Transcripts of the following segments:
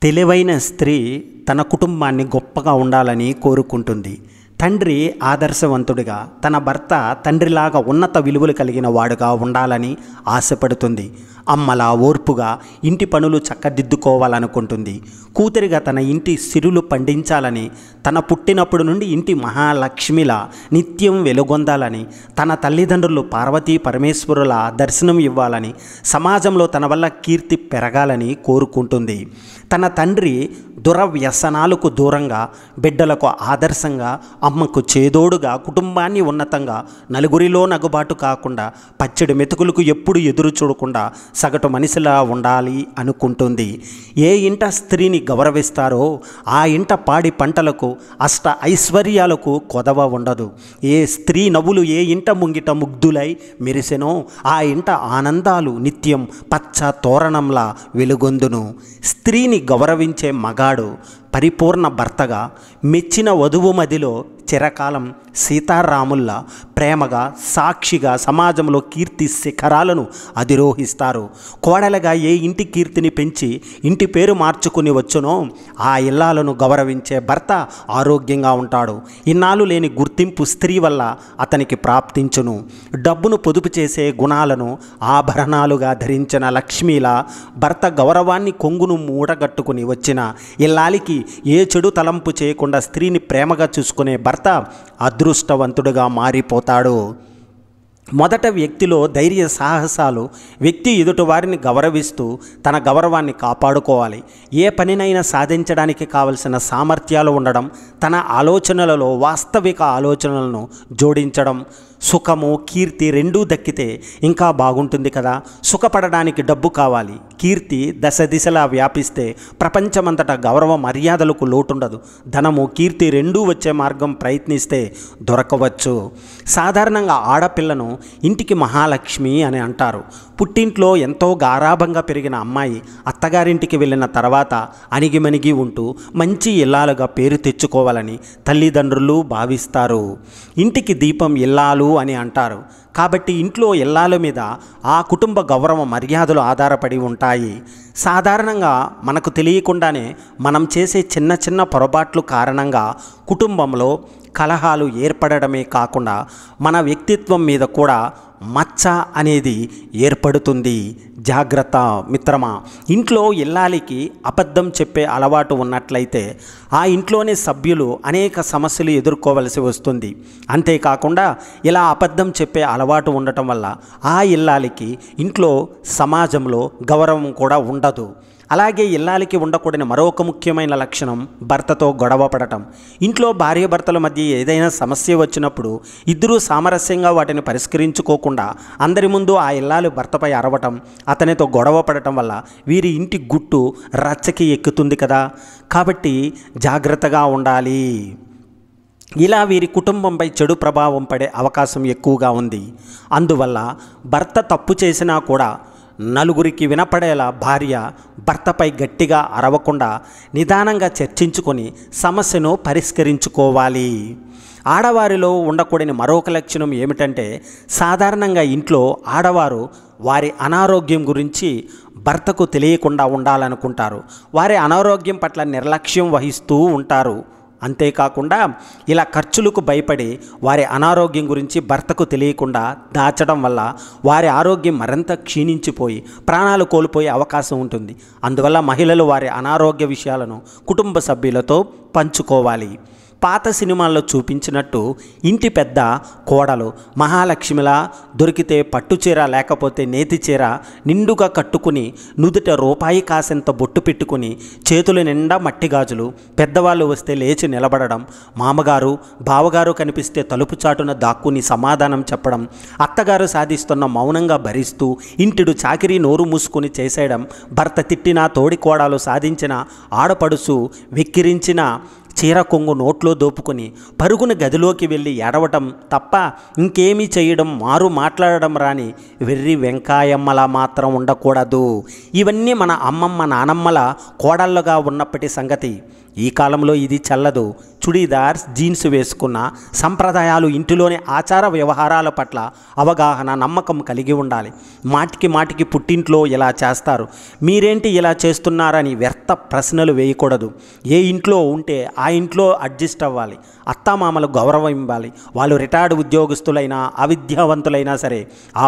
తెలివైన స్త్రీ తన కుటుంబాన్ని గొప్పగా ఉండాలని కోరుకుంటుంది. తండ్రి ఆదర్శవంతుడిగా, తన భర్త తండ్రిలాగా ఉన్నత విలువలు కలిగిన వాడుగా ఉండాలని ఆశపడుతుంది. అమ్మలా ఓర్పుగా ఇంటి పనులు చక్కదిద్దుకోవాలనుకుంటుంది. కూతురిగా తన ఇంటి సిరులు పండించాలని, తన పుట్టినప్పుడు నుండి ఇంటి మహాలక్ష్మిలా నిత్యం వెలుగొందాలని, తన తల్లిదండ్రులు పార్వతీ పరమేశ్వరుల దర్శనం ఇవ్వాలని, సమాజంలో తన వల్ల కీర్తి పెరగాలని కోరుకుంటుంది. తన తండ్రి దురవ్యసనాలకు దూరంగా, బిడ్డలకు ఆదర్శంగా, అమ్మకు చేదోడుగా, కుటుంబాన్ని ఉన్నతంగా, నలుగురిలో నగుబాటు కాకుండా, పచ్చడి మెతుకులకు ఎప్పుడు ఎదురు చూడకుండా సగటు మనిషిలా ఉండాలి అనుకుంటుంది. ఏ ఇంట స్త్రీని గౌరవిస్తారో ఆ ఇంట పాడి పంటలకు, అష్ట ఐశ్వర్యాలకు కొదవ ఉండదు. ఏ స్త్రీ నవ్వులు ఏ ఇంట ముంగిట ముగ్ధులై మెరిసెనో ఆ ఇంట ఆనందాలు నిత్యం పచ్చ తోరణంలా వెలుగొందును. స్త్రీని గౌరవించే మగాడు పరిపూర్ణ భర్తగా, మెచ్చిన వధువు మదిలో చిరకాలం సీతారాముల్లా ప్రేమగా, సాక్షిగా సమాజంలో కీర్తి శిఖరాలను అధిరోహిస్తారు. కోడలుగా ఏ ఇంటి కీర్తిని పెంచి ఇంటి పేరు మార్చుకుని వచ్చునో ఆ ఇల్లాలను గౌరవించే భర్త ఆరోగ్యంగా ఉంటాడు. ఇన్నాళ్ళు లేని గుర్తింపు స్త్రీ వల్ల అతనికి ప్రాప్తించును. డబ్బును పొదుపు చేసే గుణాలను ఆభరణాలుగా ధరించిన లక్ష్మిలా భర్త గౌరవాన్ని కొంగును మూడగట్టుకుని వచ్చిన ఇల్లాలికి ఏ చెడు తలంపు చేయకుండా స్త్రీని ప్రేమగా చూసుకునే భర్త అదృష్టవంతుడుగా మారిపోతాడు. మొదట వ్యక్తిలో ధైర్య సాహసాలు, వ్యక్తి ఎదుటివారిని గౌరవిస్తూ తన గౌరవాన్ని కాపాడుకోవాలి. ఏ పనినైనా సాధించడానికి కావలసిన సామర్థ్యాలు ఉండడం, తన ఆలోచనలలో వాస్తవిక ఆలోచనలను జోడించడం, సుఖము కీర్తి రెండూ దక్కితే ఇంకా బాగుంటుంది కదా. సుఖపడడానికి డబ్బు కావాలి. కీర్తి దశ దిశలా వ్యాపిస్తే ప్రపంచమంతటా గౌరవ మర్యాదలకు లోటుండదు. ధనము కీర్తి రెండూ వచ్చే మార్గం ప్రయత్నిస్తే దొరకవచ్చు. సాధారణంగా ఆడపిల్లను ఇంటికి మహాలక్ష్మి అని అంటారు. పుట్టింట్లో ఎంతో గారాభంగా పెరిగిన అమ్మాయి అత్తగారింటికి వెళ్ళిన తర్వాత అణిగిమణిగి ఉంటూ మంచి ఇల్లాలుగా పేరు తెచ్చుకోవాలని తల్లిదండ్రులు భావిస్తారు. ఇంటికి దీపం ఇల్లాలు అని అంటారు. కాబట్టి ఇంట్లో ఇల్లాల మీద ఆ కుటుంబ గౌరవ మర్యాదలు ఆధారపడి ఉంటాయి. సాధారణంగా మనకు తెలియకుండానే మనం చేసే చిన్న చిన్న పొరపాట్లు కారణంగా కుటుంబంలో కలహాలు ఏర్పడడమే కాకుండా మన వ్యక్తిత్వం మీద కూడా మచ్చ అనేది ఏర్పడుతుంది. జాగ్రత్త మిత్రమా. ఇంట్లో ఇల్లాలికి అబద్ధం చెప్పే అలవాటు ఉన్నట్లయితే ఆ ఇంట్లోనే సభ్యులు అనేక సమస్యలు ఎదుర్కోవలసి వస్తుంది. అంతేకాకుండా ఇలా అబద్ధం చెప్పే అలవాటు ఉండటం వల్ల ఆ ఇల్లాలికి ఇంట్లో సమాజంలో గౌరవం కూడా ఉండదు. అలాగే ఇల్లాలికి ఉండకూడని మరొక ముఖ్యమైన లక్షణం భర్తతో గొడవ పడటం. ఇంట్లో భార్యాభర్తల మధ్య ఏదైనా సమస్య వచ్చినప్పుడు ఇద్దరూ సామరస్యంగా వాటిని పరిష్కరించుకోకుండా అందరి ముందు ఆ ఇల్లాలు భర్తపై అరవటం, అతనితో గొడవ పడటం వల్ల వీరి ఇంటి గుట్టు రచ్చకి ఎక్కుతుంది కదా. కాబట్టి జాగ్రత్తగా ఉండాలి. ఇలా వీరి కుటుంబంపై చెడు ప్రభావం పడే అవకాశం ఎక్కువగా ఉంది. అందువల్ల భర్త తప్పు చేసినా కూడా నలుగురికి వినపడేలా భార్య భర్తపై గట్టిగా అరవకుండా నిదానంగా చర్చించుకొని సమస్యను పరిష్కరించుకోవాలి. ఆడవారిలో ఉండకూడని మరొక లక్షణం ఏమిటంటే, సాధారణంగా ఇంట్లో ఆడవారు వారి అనారోగ్యం గురించి భర్తకు తెలియకుండా ఉండాలనుకుంటారు. వారి అనారోగ్యం పట్ల నిర్లక్ష్యం వహిస్తూ ఉంటారు. అంతేకాకుండా ఇలా ఖర్చులకు భయపడి వారి అనారోగ్యం గురించి భర్తకు తెలియకుండా దాచడం వల్ల వారి ఆరోగ్యం మరింత క్షీణించిపోయి ప్రాణాలు కోల్పోయే అవకాశం ఉంటుంది. అందువల్ల మహిళలు వారి అనారోగ్య విషయాలను కుటుంబ సభ్యులతో పంచుకోవాలి. పాత సినిమాల్లో చూపించినట్టు ఇంటి పెద్ద కోడలు మహాలక్ష్మిలా దొరికితే పట్టుచీర లేకపోతే నేతి చీర నిండుగా కట్టుకుని నుదుట రూపాయి కాసంత బొట్టు పెట్టుకుని చేతుల నిండా మట్టి గాజులు, పెద్దవాళ్ళు వస్తే లేచి నిలబడడం, మామగారు బావగారు కనిపిస్తే తలుపు చాటున దాక్కుని సమాధానం చెప్పడం, అత్తగారు సాధిస్తున్న మౌనంగా భరిస్తూ ఇంటిడు చాకిరీ నోరు మూసుకుని చేసేయడం, భర్త తిట్టిన తోడి కోడలు సాధించిన ఆడపడుసు వెక్కిరించిన చీర కొంగు నోట్లో దోపుకొని పరుగున గదిలోకి వెళ్ళి ఏడవటం తప్ప ఇంకేమీ చేయడం, మారు మాట్లాడడం రాని వెర్రి వెంకాయమ్మలా మాత్రం ఉండకూడదు. ఇవన్నీ మన అమ్మమ్మ నానమ్మల కోడళ్ళగా ఉన్నప్పటి సంగతి. ఈ కాలంలో ఇది చెల్లదు. చుడీదార్స్, జీన్స్ వేసుకున్న సంప్రదాయాలు, ఇంటిలోని ఆచార వ్యవహారాల పట్ల అవగాహన, నమ్మకం కలిగి ఉండాలి. మాటికి మాటికి పుట్టింట్లో ఇలా చేస్తారు, మీరేంటి ఇలా చేస్తున్నారని వ్యర్థ ప్రశ్నలు వేయకూడదు. ఏ ఇంట్లో ఉంటే ఆ ఇంట్లో అడ్జస్ట్ అవ్వాలి. అత్తామామలు గౌరవం ఇవ్వాలి. వాళ్ళు రిటైర్డ్ ఉద్యోగస్తులైనా అవిద్యావంతులైనా సరే ఆ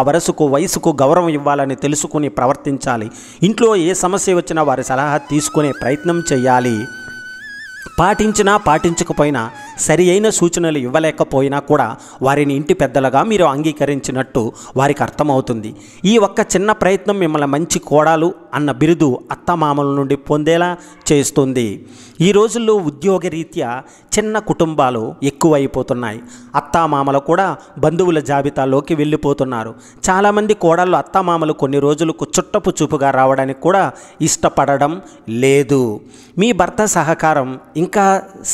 వయసుకు గౌరవం ఇవ్వాలని తెలుసుకుని ప్రవర్తించాలి. ఇంట్లో ఏ సమస్య వచ్చినా వారి సలహా తీసుకునే ప్రయత్నం చేయాలి. పాటించినా పాటించకపోయినా సరి అయిన సూచనలు ఇవ్వలేకపోయినా కూడా వారిని ఇంటి పెద్దలుగా మీరు అంగీకరించినట్టు వారికి అర్థమవుతుంది. ఈ ఒక్క చిన్న ప్రయత్నం మిమ్మల్ని మంచి కోడలు అన్న బిరుదు అత్తమామల నుండి పొందేలా చేస్తుంది. ఈ రోజుల్లో ఉద్యోగరీత్యా చిన్న కుటుంబాలు ఎక్కువైపోతున్నాయి. అత్తామామలు కూడా బంధువుల జాబితాలోకి వెళ్ళిపోతున్నారు. చాలామంది కోడళ్ళు అత్తామామలు కొన్ని రోజులకు చుట్టపు చూపుగా రావడానికి కూడా ఇష్టపడడం లేదు. మీ భర్త సహకారం ఇంకా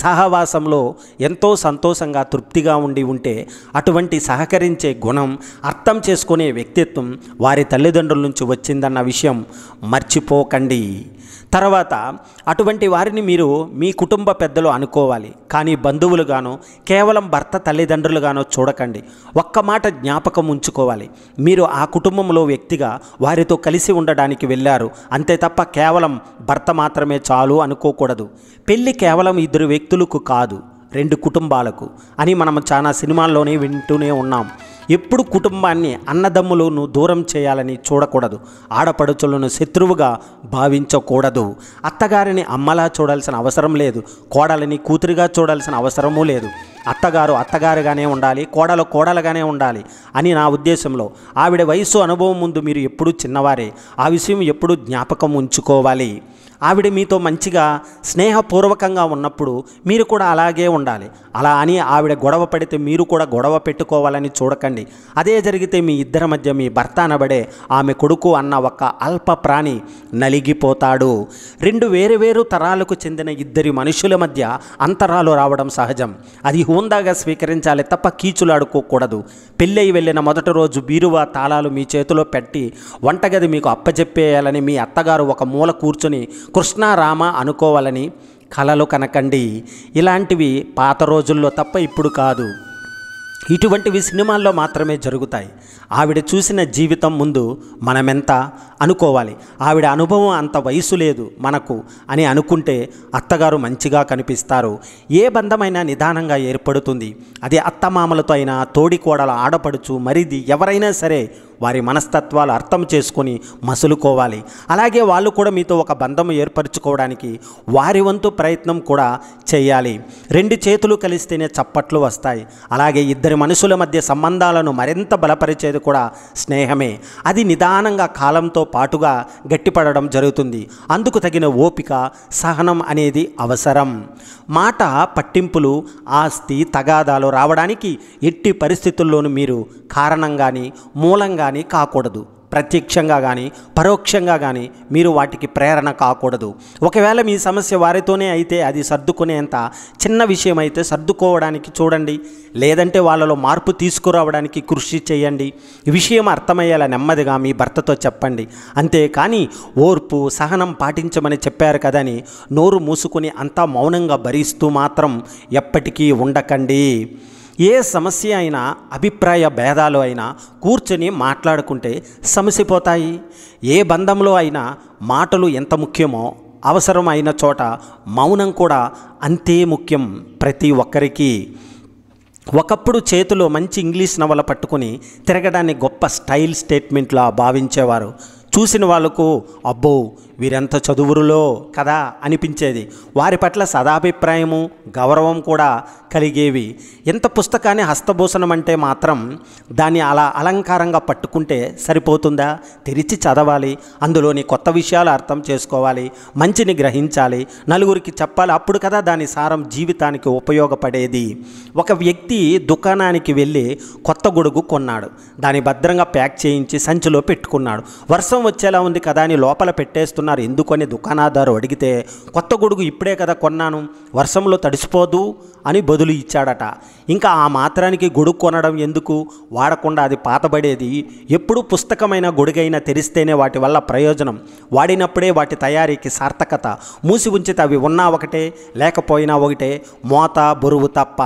సహవాసంలో ఎంతో సంతోషంగా తృప్తిగా ఉంటే అటువంటి సహకరించే గుణం, అర్థం చేసుకునే వ్యక్తిత్వం వారి తల్లిదండ్రుల నుంచి వచ్చిందన్న విషయం మర్చిపోకండి. తర్వాత అటువంటి వారిని మీరు మీ కుటుంబ పెద్దలు అనుకోవాలి, కానీ బంధువులుగానో కేవలం భర్త తల్లిదండ్రులుగానో చూడకండి. ఒక్క మాట జ్ఞాపకం ఉంచుకోవాలి, మీరు ఆ కుటుంబంలో వ్యక్తిగా వారితో కలిసి ఉండడానికి వెళ్ళారు అంతే తప్ప కేవలం భర్త మాత్రమే చాలు అనుకోకూడదు. పెళ్ళి కేవలం ఇద్దరు వ్యక్తులకు కాదు, రెండు కుటుంబాలకు అని మనం చాలా సినిమాల్లోనే వింటూనే ఉన్నాం. ఎప్పుడు కుటుంబాన్ని అన్నదమ్ములను దూరం చేయాలని చూడకూడదు. ఆడపడుచులను శత్రువుగా భావించకూడదు. అత్తగారిని అమ్మలా చూడాల్సిన అవసరం లేదు, కోడలిని కూతురిగా చూడాల్సిన అవసరమూ లేదు. అత్తగారు అత్తగారుగానే ఉండాలి, కోడలు కోడలుగానే ఉండాలి అని నా ఉద్దేశంలో. ఆవిడ వయసు, అనుభవం ముందు మీరు ఎప్పుడూ చిన్నవారే. ఆ విషయం ఎప్పుడూ జ్ఞాపకం ఉంచుకోవాలి. ఆవిడ మీతో మంచిగా స్నేహపూర్వకంగా ఉన్నప్పుడు మీరు కూడా అలాగే ఉండాలి. అలా అని ఆవిడ గొడవ పడితే మీరు కూడా గొడవ పెట్టుకోవాలని చూడకండి. అదే జరిగితే మీ ఇద్దరి మధ్య మీ భర్త అనబడే ఆమె కొడుకు అన్న ఒక అల్ప ప్రాణి నలిగిపోతాడు. రెండు వేరు తరాలకు చెందిన ఇద్దరి మనుషుల మధ్య అంతరాలు రావడం సహజం. అది హోందాగా స్వీకరించాలి తప్ప కీచులాడుకోకూడదు. పెళ్ళై వెళ్ళిన మొదటి రోజు బీరువా తాళాలు మీ చేతిలో పెట్టి వంటగది మీకు అప్పచెప్పేయాలని మీ అత్తగారు ఒక మూల కూర్చొని కృష్ణారామ అనుకోవాలని కలలు కనకండి. ఇలాంటివి పాత రోజుల్లో తప్ప ఇప్పుడు కాదు. ఇటువంటివి సినిమాల్లో మాత్రమే జరుగుతాయి. ఆవిడ చూసిన జీవితం ముందు మనమెంత అనుకోవాలి. ఆవిడ అనుభవం అంత వయసు లేదు మనకు అని అనుకుంటే అత్తగారు మంచిగా కనిపిస్తారు. ఏ బంధమైనా నిదానంగా ఏర్పడుతుంది. అది అత్తమామలతో అయినా, తోడికోడల, ఆడపడుచు, మరిది ఎవరైనా సరే వారి మనస్తత్వాలు అర్థం చేసుకొని మసులుకోవాలి. అలాగే వాళ్ళు కూడా మీతో ఒక బంధం ఏర్పరచుకోవడానికి వారి వంతు ప్రయత్నం కూడా చేయాలి. రెండు చేతులు కలిస్తేనే చప్పట్లు వస్తాయి. అలాగే ఇద్దరి మనుషుల మధ్య సంబంధాలను మరింత బలపరిచేది కూడా స్నేహమే. అది నిదానంగా కాలంతో పాటుగా గట్టిపడడం జరుగుతుంది. అందుకు తగిన ఓపిక, సహనం అనేది అవసరం. మాట పట్టింపులు, ఆస్తి తగాదాలు రావడానికి ఎట్టి పరిస్థితుల్లోనూ మీరు కారణం కానీ మూలం కానీ కాకూడదు. ప్రత్యక్షంగా కానీ పరోక్షంగా కానీ మీరు వాటికి ప్రేరణ కాకూడదు. ఒకవేళ మీ సమస్య వారితోనే అయితే అది సర్దుకునేంత చిన్న విషయం అయితే సర్దుకోవడానికి చూడండి. లేదంటే వాళ్ళలో మార్పు తీసుకురావడానికి కృషి చేయండి. ఈ విషయం అర్థమయ్యేలా నెమ్మదిగా మీ భర్తతో చెప్పండి. అంతేకాని ఓర్పు, సహనం పాటించమని చెప్పారు కదని నోరు మూసుకొని అంతా మౌనంగా భరిస్తూ మాత్రం ఎప్పటికీ ఉండకండి. ఏ సమస్య అయినా, అభిప్రాయ భేదాలు అయినా కూర్చొని మాట్లాడుకుంటే సమసిపోతాయి. ఏ బంధంలో అయినా మాటలు ఎంత ముఖ్యమో అవసరం అయిన చోట మౌనం కూడా అంతే ముఖ్యం ప్రతి ఒక్కరికి. ఒకప్పుడు చేతిలో మంచి ఇంగ్లీష్ నవల పట్టుకుని తిరగడాన్ని గొప్ప స్టైల్ స్టేట్మెంట్లా భావించేవారు. చూసిన వాళ్ళకు అబ్బో వీరెంత చదువురులో కదా అనిపించేది. వారి పట్ల సదాభిప్రాయము, గౌరవం కూడా కలిగేవి. ఎంత పుస్తకాన్ని హస్తభూషణం అంటే మాత్రం దాన్ని అలా అలంకారంగా పట్టుకుంటే సరిపోతుందా? తెరిచి చదవాలి, అందులోని కొత్త విషయాలు అర్థం చేసుకోవాలి, మంచిని గ్రహించాలి, నలుగురికి చెప్పాలి. అప్పుడు కదా దాని సారం జీవితానికి ఉపయోగపడేది. ఒక వ్యక్తి దుకాణానికి వెళ్ళి కొత్త గొడుగు కొన్నాడు. దాన్ని భద్రంగా ప్యాక్ చేయించి సంచిలో పెట్టుకున్నాడు. వర్షం వచ్చేలా ఉంది కదా అని లోపల పెట్టేస్తున్నాడు. చేస్తున్నారు ఎందుకని దుకాణదారు అడిగితే, కొత్త గొడుగు ఇప్పుడే కదా కొన్నాను, వర్షంలో తడిసిపోదు అని బదులు ఇచ్చాడట. ఇంకా ఆ మాత్రానికి గొడుగు కొనడం ఎందుకు, వాడకుండా అది పాతబడేది. ఎప్పుడు పుస్తకమైన గొడుగైనా తెరిస్తేనే వాటి వల్ల ప్రయోజనం, వాడినప్పుడే వాటి తయారీకి సార్థకత. మూసి ఉంచితే అవి ఉన్నా ఒకటే లేకపోయినా ఒకటే, మోత బరువు తప్ప.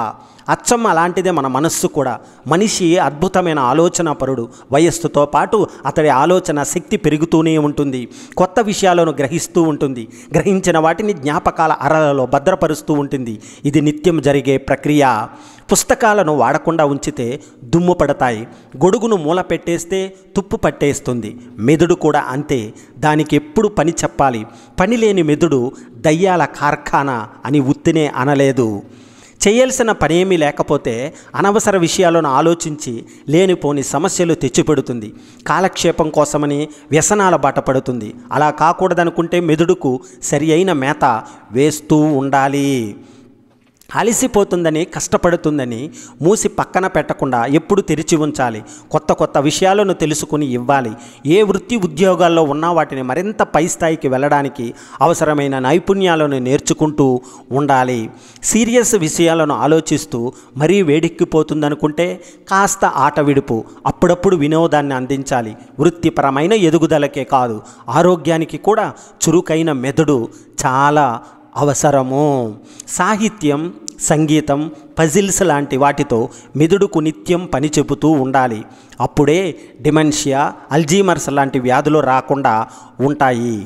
అచ్చం అలాంటిదే మన మనస్సు కూడా. మనిషి అద్భుతమైన ఆలోచన పరుడు. వయస్సుతో పాటు అతడి ఆలోచన శక్తి పెరుగుతూనే ఉంటుంది. కొత్త విషయాలను గ్రహిస్తూ ఉంటుంది. గ్రహించిన వాటిని జ్ఞాపకాల అరలలో భద్రపరుస్తూ ఉంటుంది. ఇది నిత్యం జరిగే ప్రక్రియ. పుస్తకాలను వాడకుండా ఉంచితే దుమ్ము పడతాయి. గొడుగును మూల పెట్టేస్తే తుప్పు పట్టేస్తుంది. మెదడు కూడా అంతే. దానికి ఎప్పుడు పని చెప్పాలి. పని లేని మెదడు దయ్యాల కార్ఖానా అని ఉత్తినే అనలేదు. చేయాల్సిన పనేమీ లేకపోతే అనవసర విషయాలను ఆలోచించి లేనిపోని సమస్యలు తెచ్చిపెడుతుంది. కాలక్షేపం కోసమని వ్యసనాల బాట పడుతుంది. అలా కాకూడదనుకుంటే మెదడుకు సరి అయిన మేత వేస్తూ ఉండాలి. అలసిపోతుందని, కష్టపడుతుందని మూసి పక్కన పెట్టకుండా ఎప్పుడు తెరిచి ఉంచాలి. కొత్త కొత్త విషయాలను తెలుసుకుని ఇవ్వాలి. ఏ వృత్తి ఉద్యోగాల్లో ఉన్నా వాటిని మరింత పై స్థాయికి వెళ్ళడానికి అవసరమైన నైపుణ్యాలను నేర్చుకుంటూ ఉండాలి. సీరియస్ విషయాలను ఆలోచిస్తూ మరీ వేడెక్కిపోతుందనుకుంటే కాస్త ఆట విడుపు, అప్పుడప్పుడు వినోదాన్ని అందించాలి. వృత్తిపరమైన ఎదుగుదలకే కాదు, ఆరోగ్యానికి కూడా చురుకైన మెదడు చాలా అవసరము. సాహిత్యం, సంగీతం, పజిల్స్ లాంటి వాటితో మెదడుకు నిత్యం పని చెబుతూ ఉండాలి. అప్పుడే డిమెన్షియా, అల్జీమర్స్ లాంటి వ్యాధులు రాకుండా ఉంటాయి.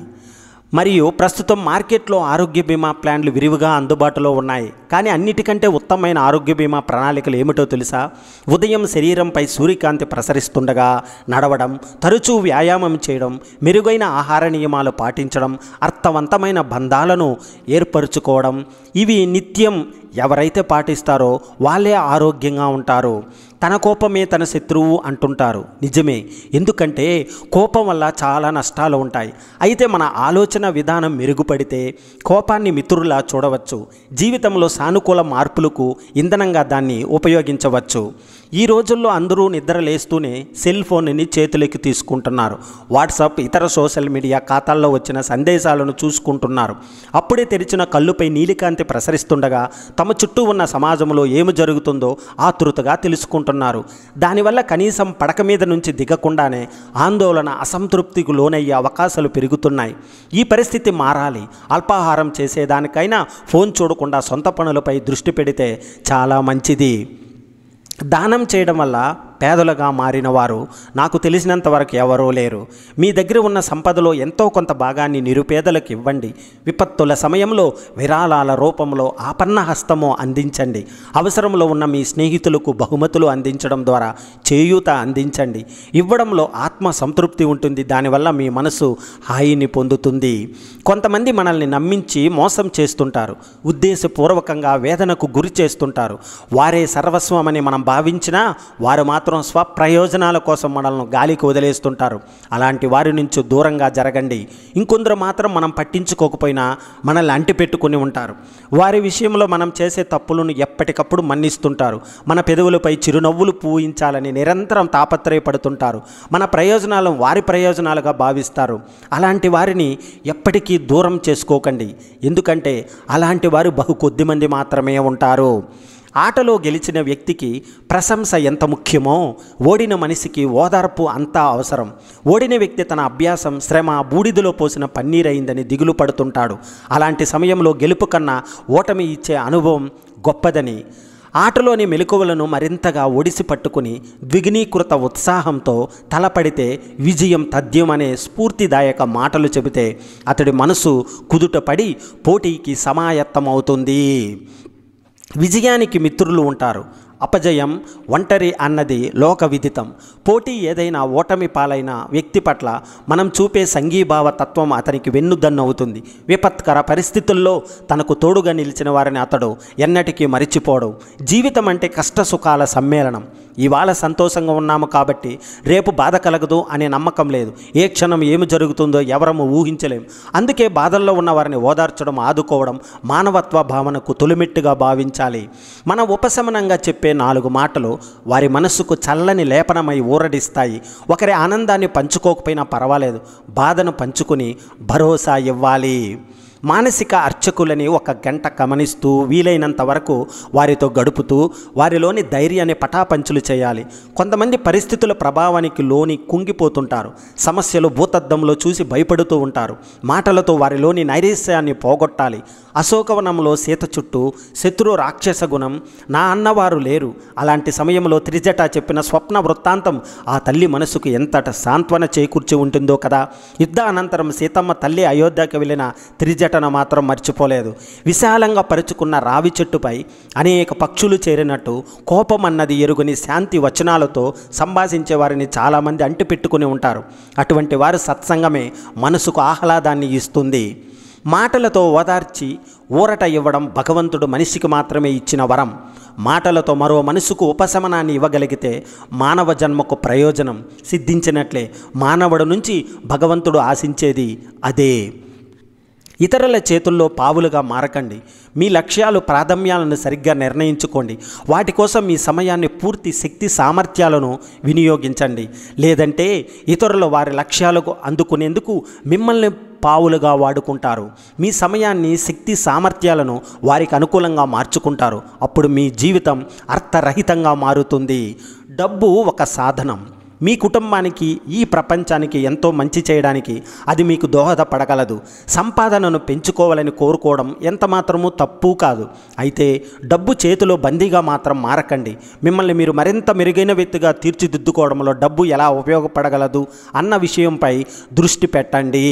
మరియు ప్రస్తుతం మార్కెట్లో ఆరోగ్య బీమా ప్లాన్లు విరివిగా అందుబాటులో ఉన్నాయి. కానీ అన్నిటికంటే ఉత్తమమైన ఆరోగ్య బీమా ప్రణాళికలు ఏమిటో తెలుసా? ఉదయం శరీరంపై సూర్యకాంతి ప్రసరిస్తుండగా నడవడం, తరచూ వ్యాయామం చేయడం, మెరుగైన ఆహార నియమాలు పాటించడం, అర్థవంతమైన బంధాలను ఏర్పరచుకోవడం. ఇవి నిత్యం ఎవరైతే పాటిస్తారో వాళ్ళే ఆరోగ్యంగా ఉంటారు. తన కోపమే తన శత్రువు అంటుంటారు. నిజమే, ఎందుకంటే కోపం వల్ల చాలా నష్టాలు ఉంటాయి. అయితే మన ఆలోచన విధానం మెరుగుపడితే కోపాన్ని మిత్రులా చూడవచ్చు. జీవితంలో సానుకూల మార్పులకు ఇంధనంగా దాన్ని ఉపయోగించవచ్చు. ఈ రోజుల్లో అందరూ నిద్ర లేస్తూనే సెల్ ఫోన్ని చేతులకి తీసుకుంటున్నారు. వాట్సాప్, ఇతర సోషల్ మీడియా ఖాతాల్లో వచ్చిన సందేశాలను చూసుకుంటున్నారు. అప్పుడే తెరిచిన కళ్ళుపై నీలికాంతి ప్రసరిస్తుండగా తమ చుట్టూ ఉన్న సమాజంలో ఏమి జరుగుతుందో ఆతృతగా తెలుసుకుంటున్నారు. దానివల్ల కనీసం పడక మీద నుంచి దిగకుండానే ఆందోళన, అసంతృప్తికి లోనయ్యే అవకాశాలు పెరుగుతున్నాయి. ఈ పరిస్థితి మారాలి. అల్పాహారం చేసేదానికైనా ఫోన్ చూడకుండా సొంత పనులపై దృష్టి పెడితే చాలా మంచిది. దానం చేయడం వల్ల పేదలుగా మారిన వారు నాకు తెలిసినంత వరకు ఎవరూ లేరు. మీ దగ్గర ఉన్న సంపదలో ఎంతో కొంత భాగాన్ని నిరుపేదలకు ఇవ్వండి. విపత్తుల సమయంలో విరాళాల రూపంలో ఆపన్న హస్తము అందించండి. అవసరంలో ఉన్న మీ స్నేహితులకు బహుమతులు అందించడం ద్వారా చేయూత అందించండి. ఇవ్వడంలో ఆత్మ సంతృప్తి ఉంటుంది. దానివల్ల మీ మనసు హాయిని పొందుతుంది. కొంతమంది మనల్ని నమ్మించి మోసం చేస్తుంటారు. ఉద్దేశపూర్వకంగా వేదనకు గురి చేస్తుంటారు. వారే సర్వస్వమని మనం భావించినా వారు మాత్రం స్వప్రయోజనాల కోసం మనల్ని గాలికి వదిలేస్తుంటారు. అలాంటి వారి నుంచి దూరంగా జరగండి. ఇంకొందరు మాత్రం మనం పట్టించుకోకపోయినా మనల్ని అంటిపెట్టుకుని ఉంటారు. వారి విషయంలో మనం చేసే తప్పులను ఎప్పటికప్పుడు మన్నిస్తుంటారు. మన పెదవులపై చిరునవ్వులు పూయించాలని నిరంతరం తాపత్రయపడుతుంటారు. మన ప్రయోజనాలను వారి ప్రయోజనాలుగా భావిస్తారు. అలాంటి వారిని ఎప్పటికీ దూరం చేసుకోకండి. ఎందుకంటే అలాంటి వారు బహు కొద్దిమంది మాత్రమే ఉంటారు. ఆటలో గెలిచిన వ్యక్తికి ప్రశంస ఎంత ముఖ్యమో ఓడిన మనిషికి ఓదార్పు అంతా అవసరం. ఓడిన వ్యక్తి తన అభ్యాసం, శ్రమ బూడిదలో పోసిన పన్నీరైందని దిగులు పడుతుంటాడు. అలాంటి సమయంలో గెలుపు కన్నా ఓటమి ఇచ్చే అనుభవం గొప్పదని, ఆటలోని మెలకువలను మరింతగా ఒడిసి పట్టుకుని ద్విగుణీకృత ఉత్సాహంతో తలపడితే విజయం తథ్యమనే స్ఫూర్తిదాయక మాటలు చెబితే అతడి మనసు కుదుటపడి పోటీకి సమాయత్తమవుతుంది. విజయానికి మిత్రులు ఉంటారు. అపజయం, ఒంటరి అన్నది లోక విదితం. పోటీ ఏదైనా ఓటమి పాలైన వ్యక్తి పట్ల మనం చూపే సంఘీభావ తత్వం అతనికి వెన్నుదన్నవుతుంది. విపత్కర పరిస్థితుల్లో తనకు తోడుగా నిలిచిన వారిని అతడు ఎన్నటికీ మరిచిపోవడం. జీవితం అంటే కష్ట సుఖాల సమ్మేళనం. ఇవాళ సంతోషంగా ఉన్నాము కాబట్టి రేపు బాధ కలగదు అనే నమ్మకం లేదు. ఏ క్షణం ఏమి జరుగుతుందో ఎవరము ఊహించలేం. అందుకే బాధల్లో ఉన్న వారిని ఓదార్చడం, ఆదుకోవడం మానవత్వ భావనకు తొలిమెట్టుగా భావించాలి. మన ఉపశమనంగా చెప్పే 4 మాటలు వారి మనస్సుకు చల్లని లేపనమై ఊరడిస్తాయి. ఒకరి ఆనందాన్ని పంచుకోకపోయినా పర్వాలేదు, బాధను పంచుకుని భరోసా ఇవ్వాలి. మానసిక అర్చకులని 1 గంట గమనిస్తూ వీలైనంత వరకు వారితో గడుపుతూ వారిలోని ధైర్యాన్ని పటాపంచులు చేయాలి. కొంతమంది పరిస్థితుల ప్రభావానికి లోని కుంగిపోతుంటారు. సమస్యలు భూతద్దంలో చూసి భయపడుతూ ఉంటారు. మాటలతో వారిలోని నైరాశ్యాన్ని పోగొట్టాలి. అశోకవనంలో సీత చుట్టూ శత్రు రాక్షస గుణం నా అన్నవారు లేరు. అలాంటి సమయంలో త్రిజట చెప్పిన స్వప్న వృత్తాంతం ఆ తల్లి మనసుకు ఎంతట సాంత్వన చేకూర్చి ఉంటుందో కదా. యుద్ధ అనంతరం సీతమ్మ తల్లి అయోధ్యకు వెళ్ళిన త్రిజటను మాత్రం మర్చిపోలేదు. విశాలంగా పరుచుకున్న రావి చెట్టుపై అనేక పక్షులు చేరినట్టు కోపం అన్నది ఎరుగని శాంతి వచనాలతో సంభాషించే వారిని చాలామంది అంటిపెట్టుకుని ఉంటారు. అటువంటి వారు సత్సంగమే మనసుకు ఆహ్లాదాన్ని ఇస్తుంది. మాటలతో ఓదార్చి ఊరట ఇవ్వడం భగవంతుడు మనిషికి మాత్రమే ఇచ్చిన వరం. మాటలతో మరో మనసుకు ఉపశమనాన్ని ఇవ్వగలిగితే మానవ జన్మకు ప్రయోజనం సిద్ధించినట్లే. మానవుడి నుంచి భగవంతుడు ఆశించేది అదే. ఇతరుల చేతుల్లో పావులుగా మారకండి. మీ లక్ష్యాలు, ప్రాధాన్యాలను సరిగ్గా నిర్ణయించుకోండి. వాటి కోసం మీ సమయాన్ని, పూర్తి శక్తి సామర్థ్యాలను వినియోగించండి. లేదంటే ఇతరులు వారి లక్ష్యాలకు అందుకునేందుకు మిమ్మల్ని పావులుగా వాడుకుంటారు. మీ సమయాన్ని, శక్తి సామర్థ్యాలను వారికి అనుకూలంగా మార్చుకుంటారు. అప్పుడు మీ జీవితం అర్థరహితంగా మారుతుంది. డబ్బు ఒక సాధనం. మీ కుటుంబానికి, ఈ ప్రపంచానికి ఎంతో మంచి చేయడానికి అది మీకు దోహదపడగలదు. సంపాదనను పెంచుకోవాలని కోరుకోవడం ఎంత మాత్రమూ తప్పు కాదు. అయితే డబ్బు చేతిలో బందీగా మాత్రం మారకండి. మిమ్మల్ని మీరు మరింత మెరుగైన వ్యక్తిగా తీర్చిదిద్దుకోవడంలో డబ్బు ఎలా ఉపయోగపడగలదు అన్న విషయంపై దృష్టి పెట్టండి.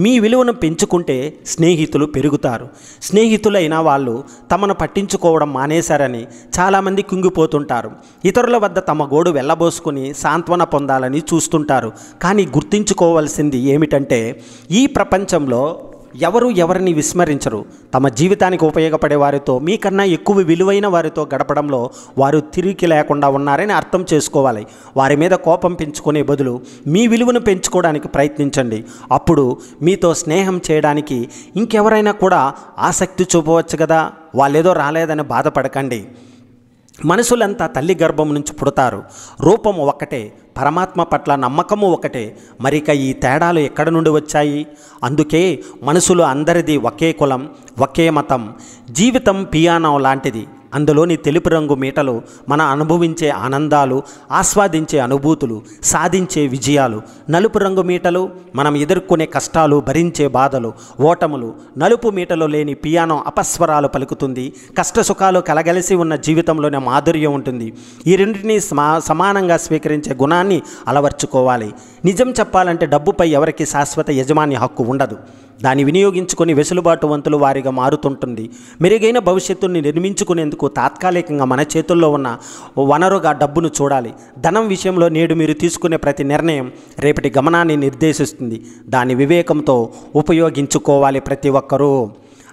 మీ విలువను పెంచుకుంటే స్నేహితులు పెరుగుతారు. స్నేహితులైన వాళ్ళు తమను పట్టించుకోవడం మానేశారని చాలామంది కుంగిపోతుంటారు. ఇతరుల వద్ద తమ గోడు వెళ్ళబోసుకుని సాంత్వన పొందాలని చూస్తుంటారు. కానీ గుర్తుంచుకోవాల్సింది ఏమిటంటే, ఈ ప్రపంచంలో ఎవరు ఎవరిని విస్మరించరు. తమ జీవితానికి ఉపయోగపడే వారితో, మీకన్నా ఎక్కువ విలువైన వారితో గడపడంలో వారు తిరిగి లేకుండా ఉన్నారని అర్థం చేసుకోవాలి. వారి మీద కోపం పెంచుకునే బదులు మీ విలువను పెంచుకోవడానికి ప్రయత్నించండి. అప్పుడు మీతో స్నేహం చేయడానికి ఇంకెవరైనా కూడా ఆసక్తి చూపవచ్చు కదా. వాళ్ళేదో రాలేదని బాధపడకండి. మనుషులంతా తల్లి గర్భం నుంచి పుడతారు. రూపం ఒకటే, పరమాత్మ పట్ల నమ్మకము ఒకటే. మరిక ఈ తేడాలు ఎక్కడి నుండి వచ్చాయి? అందుకే మనుషులు అందరిది ఒకే కులం, ఒకే మతం. జీవితం పియానో లాంటిది. అందులోని తెలుపు రంగు మీటలు మన అనుభవించే ఆనందాలు, ఆస్వాదించే అనుభూతులు, సాధించే విజయాలు. నలుపు రంగు మీటలు మనం ఎదుర్కొనే కష్టాలు, భరించే బాధలు, ఓటములు. నలుపు మీటలు లేని పియానో అపస్వరాలు పలుకుతుంది. కష్టసుఖాలు కలగలిసి ఉన్న జీవితంలోనే మాధుర్యం ఉంటుంది. ఈ రెండింటినీ సమానంగా స్వీకరించే గుణాన్ని అలవర్చుకోవాలి. నిజం చెప్పాలంటే డబ్బుపై ఎవరికి శాశ్వత యజమాని హక్కు ఉండదు. దాన్ని వినియోగించుకొని వెసులుబాటువంతులు వారిగా మారుతుంటుంది. మెరుగైన భవిష్యత్తుని నిర్మించుకునేందుకు తాత్కాలికంగా మన చేతుల్లో ఉన్న వనరుగా డబ్బును చూడాలి. ధనం విషయంలో నేడు మీరు తీసుకునే ప్రతి నిర్ణయం రేపటి గమనాన్ని నిర్దేశిస్తుంది. దాని వివేకంతో ఉపయోగించుకోవాలి ప్రతి ఒక్కరూ.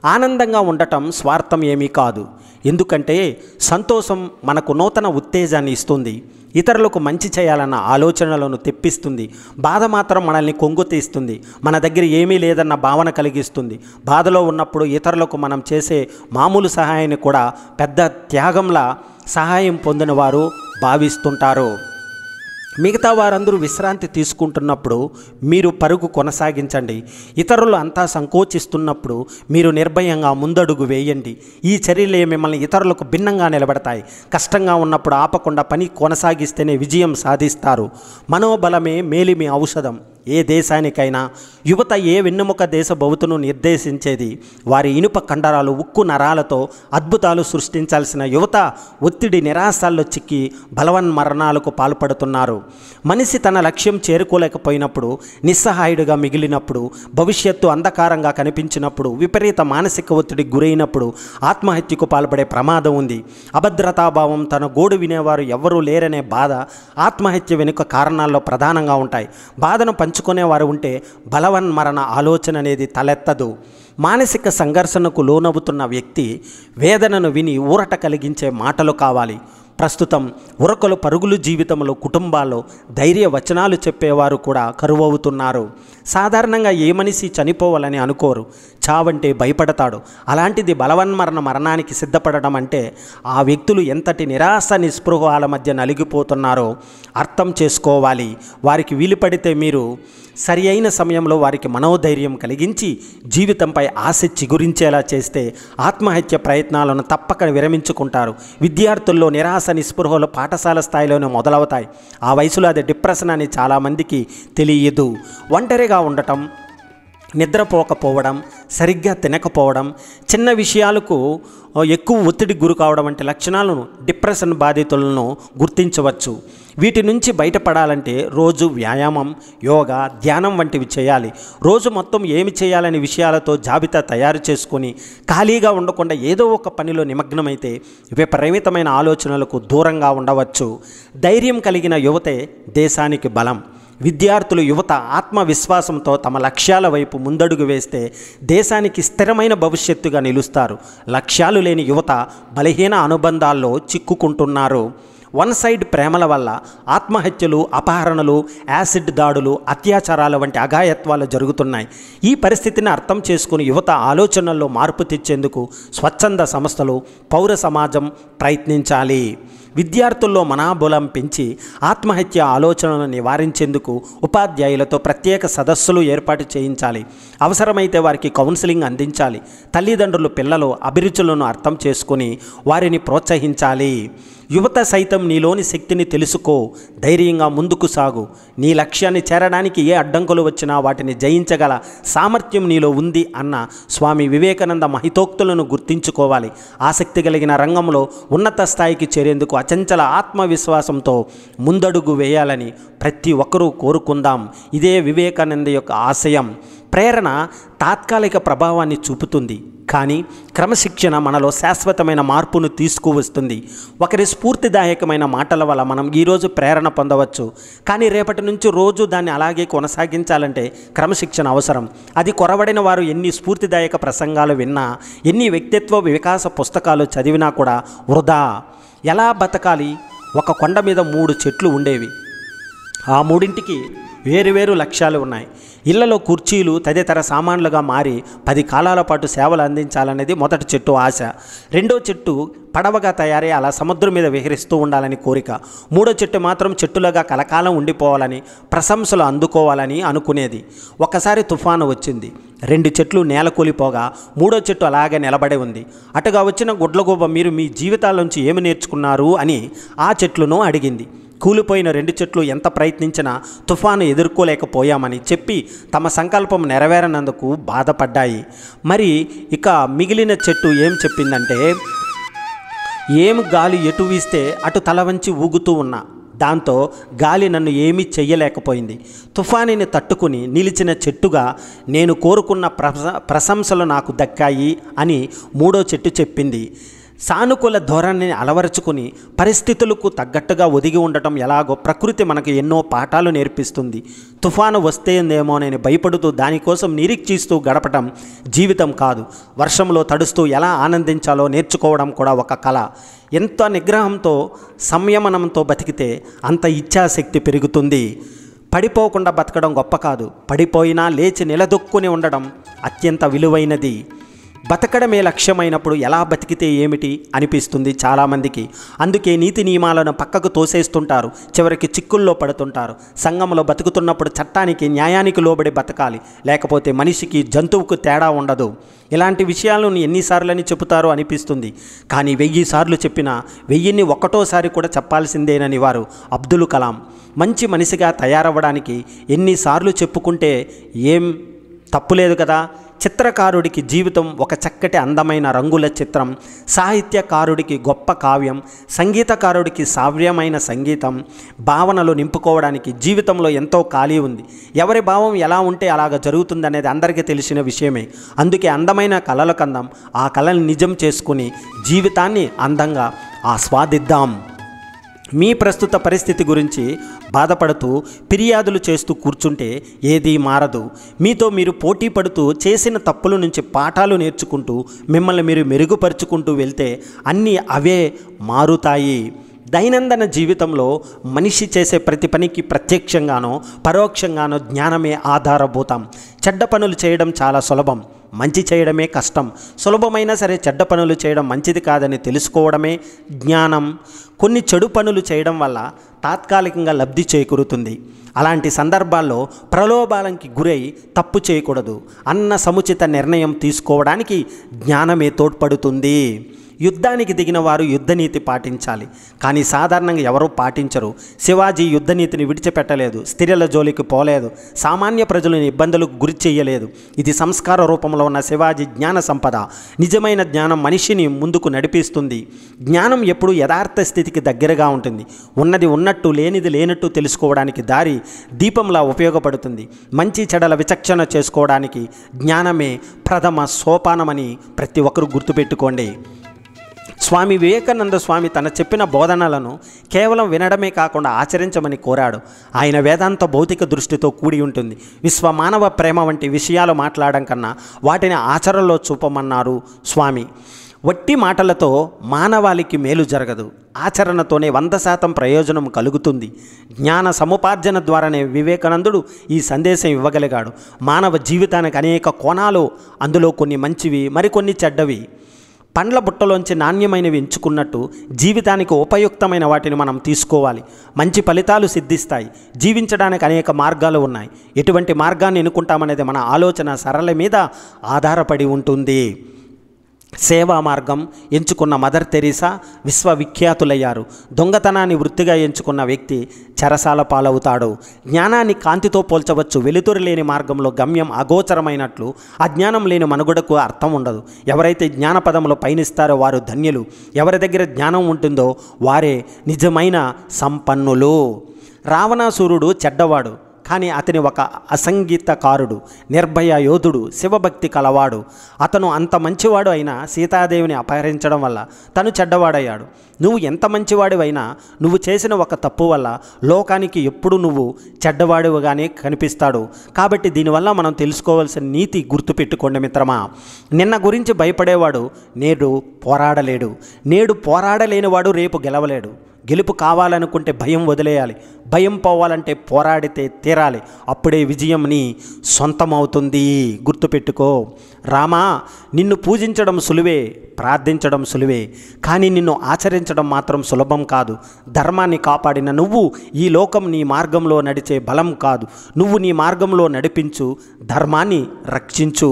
ఆనందంగా ఉండటం స్వార్థం ఏమీ కాదు. ఎందుకంటే సంతోషం మనకు నూతన ఉత్తేజాన్ని ఇస్తుంది. ఇతరులకు మంచి చేయాలన్న ఆలోచనలను తెప్పిస్తుంది. బాధ మాత్రం మనల్ని కొంగుతీస్తుంది. మన దగ్గర ఏమీ లేదన్న భావన కలిగిస్తుంది. బాధలో ఉన్నప్పుడు ఇతరులకు మనం చేసే మామూలు సహాయాన్ని కూడా పెద్ద త్యాగంలా సహాయం పొందిన వారు భావిస్తుంటారు. మిగతా వారందరూ విశ్రాంతి తీసుకుంటున్నప్పుడు మీరు పరుగు కొనసాగించండి. ఇతరులు అంతా సంకోచిస్తున్నప్పుడు మీరు నిర్భయంగా ముందడుగు వేయండి. ఈ చర్యలే మిమ్మల్ని ఇతరులకు భిన్నంగా నిలబెడతాయి. కష్టంగా ఉన్నప్పుడు ఆపకుండా పని కొనసాగిస్తేనే విజయం సాధిస్తారు. మనోబలమే మేలిమి ఔషధం. ఏ దేశానికైనా యువత ఏ వెన్నెముక దేశ భవితను నిర్దేశించేది. వారి ఇనుప కండరాలు, ఉక్కు నరాలతో అద్భుతాలు సృష్టించాల్సిన యువత ఒత్తిడి, నిరాశల్లో చిక్కి బలవన్మరణాలకు పాల్పడుతున్నారు. మనిషి తన లక్ష్యం చేరుకోలేకపోయినప్పుడు, నిస్సహాయుడిగా మిగిలినప్పుడు, భవిష్యత్తు అంధకారంగా కనిపించినప్పుడు, విపరీత మానసిక ఒత్తిడికి గురైనప్పుడు ఆత్మహత్యకు పాల్పడే ప్రమాదం ఉంది. అభద్రతాభావం, తన గోడు వినేవారు ఎవ్వరూ లేరనే బాధ ఆత్మహత్య వెనుక కారణాల్లో ప్రధానంగా ఉంటాయి. బాధను పంచుకునేవారు ఉంటే బలవన్మరణ ఆలోచన అనేది తలెత్తదు. మానసిక సంఘర్షణకు లోనవుతున్న వ్యక్తి వేదనను విని ఊరట కలిగించే మాటలు కావాలి. ప్రస్తుతం ఉరకలు పరుగులు జీవితంలో కుటుంబాల్లో ధైర్య వచనాలు చెప్పేవారు కూడా కరువవుతున్నారు. సాధారణంగా ఏ మనిషి చనిపోవాలని అనుకోరు, చావంటే భయపడతాడు. అలాంటిది మరణానికి సిద్ధపడడం అంటే ఆ వ్యక్తులు ఎంతటి నిరాశ నిస్పృహాల మధ్య నలిగిపోతున్నారో అర్థం చేసుకోవాలి. వారికి వీలు పడితే మీరు సరి అయిన సమయంలో వారికి మనోధైర్యం కలిగించి జీవితంపై ఆశ చిగురించేలా చేస్తే ఆత్మహత్య ప్రయత్నాలను తప్పక విరమించుకుంటారు. విద్యార్థుల్లో నిరాశ నిస్పృహలు పాఠశాల స్థాయిలోనే మొదలవుతాయి. ఆ వయసులో అది డిప్రెషన్ అని చాలామందికి తెలియదు. ఒంటరిగా ఉండటం, నిద్రపోకపోవడం, సరిగ్గా తినకపోవడం, చిన్న విషయాలకు ఎక్కువ ఒత్తిడికి గురి కావడం వంటి లక్షణాలను డిప్రెషన్ బాధితులను గుర్తించవచ్చు. వీటి నుంచి బయటపడాలంటే రోజు వ్యాయామం, యోగా, ధ్యానం వంటివి చేయాలి. రోజు మొత్తం ఏమి చేయాలనే విషయాలతో జాబితా తయారు చేసుకొని ఖాళీగా ఉండకుండా ఏదో ఒక పనిలో నిమగ్నమైతే విపరీతమైన ఆలోచనలకు దూరంగా ఉండవచ్చు. ధైర్యం కలిగిన యువతే దేశానికి బలం. విద్యార్థులు, యువత ఆత్మవిశ్వాసంతో తమ లక్ష్యాల వైపు ముందడుగు వేస్తే దేశానికి స్థిరమైన భవిష్యత్తుగా నిలుస్తారు. లక్ష్యాలు లేని యువత బలహీన అనుబంధాల్లో చిక్కుకుంటున్నారు. వన్ సైడ్ ప్రేమల వల్ల ఆత్మహత్యలు, అపహరణలు, యాసిడ్ దాడులు, అత్యాచారాల వంటి అఘాయత్వాలు జరుగుతున్నాయి. ఈ పరిస్థితిని అర్థం చేసుకుని యువత ఆలోచనల్లో మార్పు తెచ్చేందుకు స్వచ్ఛంద సంస్థలు, పౌర సమాజం ప్రయత్నించాలి. విద్యార్థుల్లో మనోబలం పెంచి ఆత్మహత్య ఆలోచనలను నివారించేందుకు ఉపాధ్యాయులతో ప్రత్యేక సదస్సులు ఏర్పాటు చేయించాలి. అవసరమైతే వారికి కౌన్సిలింగ్ అందించాలి. తల్లిదండ్రులు పిల్లలు అభిరుచులను అర్థం చేసుకుని వారిని ప్రోత్సహించాలి. యువత సైతం నీలోని శక్తిని తెలుసుకో, ధైర్యంగా ముందుకు సాగు. నీ లక్ష్యాన్ని చేరడానికి ఏ అడ్డంకులు వచ్చినా వాటిని జయించగల సామర్థ్యం నీలో ఉంది అన్న స్వామి వివేకానంద మహితోక్తులను గుర్తించుకోవాలి. ఆసక్తి కలిగిన రంగంలో ఉన్నత స్థాయికి చేరేందుకు అచంచల ఆత్మవిశ్వాసంతో ముందడుగు వేయాలని ప్రతి ఒక్కరూ కోరుకుందాం. ఇదే వివేకానంద యొక్క ఆశయం. ప్రేరణ తాత్కాలిక ప్రభావాన్ని చూపుతుంది, కానీ క్రమశిక్షణ మనలో శాశ్వతమైన మార్పును తీసుకువస్తుంది. ఒకరి స్ఫూర్తిదాయకమైన మాటల వల్ల మనం ఈరోజు ప్రేరణ పొందవచ్చు, కానీ రేపటి నుంచి రోజు దాన్ని అలాగే కొనసాగించాలంటే క్రమశిక్షణ అవసరం. అది కొరవడిన వారు ఎన్ని స్ఫూర్తిదాయక ప్రసంగాలు విన్నా, ఎన్ని వ్యక్తిత్వ వికాస పుస్తకాలు చదివినా కూడా వృధా. ఎలా బతకాలి? ఒక కొండ మీద 3 చెట్లు ఉండేవి. ఆ 3ంటికి వేరువేరు లక్ష్యాలు ఉన్నాయి. ఇళ్లలో కుర్చీలు తదితర సామాన్లుగా మారి 10 కాలాల పాటు సేవలు అందించాలనేది మొదటి చెట్టు ఆశ. రెండో చెట్టు పడవగా తయారై అలా సముద్రం మీద విహరిస్తూ ఉండాలని కోరిక. మూడో చెట్టు మాత్రం చెట్టులుగా కలకాలం ఉండిపోవాలని, ప్రశంసలు అందుకోవాలని అనుకునేది. ఒకసారి తుఫాను వచ్చింది. 2 చెట్లు నేలకూలిపోగా మూడో చెట్టు అలాగే నిలబడి ఉంది. అటుగా వచ్చిన గుడ్లగూబ, మీరు మీ జీవితాల నుంచి ఏమి నేర్చుకున్నారు అని ఆ చెట్లును అడిగింది. కూలిపోయిన 2 చెట్లు ఎంత ప్రయత్నించినా తుఫాను ఎదుర్కోలేకపోయామని చెప్పి తమ సంకల్పం నెరవేరనందుకు బాధపడ్డాయి. మరి ఇక మిగిలిన చెట్టు ఏం చెప్పిందంటే, ఏం గాలి ఎటు వీస్తే అటు తల వంచి ఊగుతూ ఉన్నా, దాంతో గాలి నన్ను ఏమీ చెయ్యలేకపోయింది. తుఫానుని తట్టుకుని నిలిచిన చెట్టుగా నేను కోరుకున్న ప్రశంసలు నాకు దక్కాయి అని మూడో చెట్టు చెప్పింది. సానుకూల ధోరణిని అలవరుచుకుని పరిస్థితులకు తగ్గట్టుగా ఒదిగి ఉండటం ఎలాగో ప్రకృతి మనకు ఎన్నో పాఠాలు నేర్పిస్తుంది. తుఫాను వస్తేందేమోనని భయపడుతూ దానికోసం నిరీక్షిస్తూ గడపటం జీవితం కాదు. వర్షంలో తడుస్తూ ఎలా ఆనందించాలో నేర్చుకోవడం కూడా ఒక కళ. ఎంత నిగ్రహంతో, సంయమనంతో బతికితే అంత ఇచ్ఛాశక్తి పెరుగుతుంది. పడిపోకుండా బతకడం గొప్ప కాదు, పడిపోయినా లేచి నిలదొక్కుని ఉండడం అత్యంత విలువైనది. బతకడమే లక్ష్యమైనప్పుడు ఎలా బతికితే ఏమిటి అనిపిస్తుంది చాలామందికి. అందుకే నీతి నియమాలను పక్కకు తోసేస్తుంటారు, చివరికి చిక్కుల్లో పడుతుంటారు. సంఘంలో బతుకుతున్నప్పుడు చట్టానికి, న్యాయానికి లోబడి బతకాలి, లేకపోతే మనిషికి, జంతువుకు తేడా ఉండదు. ఇలాంటి విషయాలను ఎన్నిసార్లని చెబుతారో అనిపిస్తుంది. కానీ 1000 సార్లు చెప్పినా 1000ని ఒక్కటోసారి కూడా చెప్పాల్సిందేనని వారు అబ్దుల్ కలాం. మంచి మనిషిగా తయారవ్వడానికి ఎన్నిసార్లు చెప్పుకుంటే ఏం తప్పులేదు కదా. చిత్రకారుడికి జీవితం ఒక చక్కటి అందమైన రంగుల చిత్రం, సాహిత్యకారుడికి గొప్ప కావ్యం, సంగీతకారుడికి శ్రావ్యమైన సంగీతం. భావనలు నింపుకోవడానికి జీవితంలో ఎంతో ఖాళీ ఉంది. ఎవరి భావం ఎలా ఉంటే అలాగ జరుగుతుందనేది అందరికీ తెలిసిన విషయమే. అందుకే అందమైన కళల కందం, ఆ కళని నిజం చేసుకుని జీవితాన్ని అందంగా ఆస్వాదిద్దాం. మీ ప్రస్తుత పరిస్థితి గురించి బాధపడుతూ ఫిర్యాదులు చేస్తూ కూర్చుంటే ఏదీ మారదు. మీతో మీరు పోటీ పడుతూ చేసిన తప్పుల నుంచి పాఠాలు నేర్చుకుంటూ మిమ్మల్ని మీరు మెరుగుపరుచుకుంటూ వెళ్తే అన్నీ అవే మారుతాయి. దైనందిన జీవితంలో మనిషి చేసే ప్రతి పనికి ప్రత్యక్షంగానో పరోక్షంగానో జ్ఞానమే ఆధారభూతం. చెడ్డ పనులు చేయడం చాలా సులభం, మంచి చేయడమే కష్టం. సులభమైనా సరే చెడ్డ పనులు చేయడం మంచిది కాదని తెలుసుకోవడమే జ్ఞానం. కొన్ని చెడు పనులు చేయడం వల్ల తాత్కాలికంగా లబ్ధి చేకూరుతుంది. అలాంటి సందర్భాల్లో ప్రలోభాలకి గురై తప్పు చేయకూడదు అన్న సముచిత నిర్ణయం తీసుకోవడానికి జ్ఞానమే తోడ్పడుతుంది. యుద్ధానికి దిగిన వారు యుద్ధనీతి పాటించాలి, కానీ సాధారణంగా ఎవరూ పాటించరు. శివాజీ యుద్ధనీతిని విడిచిపెట్టలేదు, స్త్రీల జోలికి పోలేదు, సామాన్య ప్రజలను ఇబ్బందులకు గురి చేయలేదు. ఇది సంస్కార రూపంలో ఉన్న శివాజీ జ్ఞాన సంపద. నిజమైన జ్ఞానం మనిషిని ముందుకు నడిపిస్తుంది. జ్ఞానం ఎప్పుడు యథార్థ స్థితికి దగ్గరగా ఉంటుంది. ఉన్నది ఉన్నట్టు లేనిది లేనట్టు తెలుసుకోవడానికి దారి దీపంలా ఉపయోగపడుతుంది. మంచి చెడల విచక్షణ చేసుకోవడానికి జ్ఞానమే ప్రథమ సోపానమని ప్రతి ఒక్కరూ గుర్తుపెట్టుకోండి. స్వామి వివేకానంద స్వామి తన చెప్పిన బోధనలను కేవలం వినడమే కాకుండా ఆచరించమని కోరాడు. ఆయన వేదాంత భౌతిక దృష్టితో కూడి ఉంటుంది. విశ్వమానవ ప్రేమ వంటి విషయాలు మాట్లాడడం కన్నా వాటిని ఆచరణలో చూపమన్నారు స్వామి. వట్టి మాటలతో మానవాళికి మేలు జరగదు, ఆచరణతోనే 100% ప్రయోజనం కలుగుతుంది. జ్ఞాన సముపార్జన ద్వారానే వివేకానందుడు ఈ సందేశం ఇవ్వగలిగాడు. మానవ జీవితానికి అనేక కోణాలు, అందులో కొన్ని మంచివి, మరికొన్ని చెడ్డవి. పండ్ల బుట్టలోంచి నాణ్యమైనవి ఎంచుకున్నట్టు జీవితానికి ఉపయుక్తమైన వాటిని మనం తీసుకోవాలి. మంచి ఫలితాలు సిద్ధిస్తాయి. జీవించడానికి అనేక మార్గాలు ఉన్నాయి. ఎటువంటి మార్గాన్ని ఎన్నుకుంటామనేది మన ఆలోచన సరళ మీద ఆధారపడి ఉంటుంది. సేవా మార్గం ఎంచుకున్న మదర్ తెరీసా విశ్వవిఖ్యాతులయ్యారు. దొంగతనాన్ని వృత్తిగా ఎంచుకున్న వ్యక్తి చెరసాల పాలవుతాడు. జ్ఞానాన్ని కాంతితో పోల్చవచ్చు. వెలుతురు లేని మార్గంలో గమ్యం అగోచరమైనట్లు అజ్ఞానం లేని మనుగడకు అర్థం ఉండదు. ఎవరైతే జ్ఞానపదంలో పయనిస్తారో వారు ధన్యులు. ఎవరి దగ్గర జ్ఞానం ఉంటుందో వారే నిజమైన సంపన్నులు. రావణాసురుడు చెడ్డవాడు, కానీ అతని ఒక అసంగీతకారుడు, నిర్భయ యోధుడు, శివభక్తి కలవాడు. అతను అంత మంచివాడు అయినా సీతాదేవిని అపహరించడం వల్ల తను చెడ్డవాడయ్యాడు. నువ్వు ఎంత మంచివాడివైనా నువ్వు చేసిన ఒక తప్పు వల్ల లోకానికి ఎప్పుడు నువ్వు చెడ్డవాడివిగానే కనిపిస్తాడు. కాబట్టి దీనివల్ల మనం తెలుసుకోవాల్సిన నీతి గుర్తుపెట్టుకోండి మిత్రమా. నిన్న గురించి భయపడేవాడు నేడు పోరాడలేడు, నేడు పోరాడలేనివాడు రేపు గెలవలేడు. గెలుపు కావాలనుకుంటే భయం వదిలేయాలి, భయం పోవాలంటే పోరాడితే తీరాలి. అప్పుడే విజయం నీ సొంతమవుతుంది. గుర్తుపెట్టుకో. రామా, నిన్ను పూజించడం సులువే, ప్రార్థించడం సులువే, కానీ నిన్ను ఆచరించడం మాత్రం సులభం కాదు. ధర్మాన్ని కాపాడిన నువ్వు ఈ లోకం నీ మార్గంలో నడిచే బలం కాదు. నువ్వు నీ మార్గంలో నడిపించు, ధర్మాన్ని రక్షించు.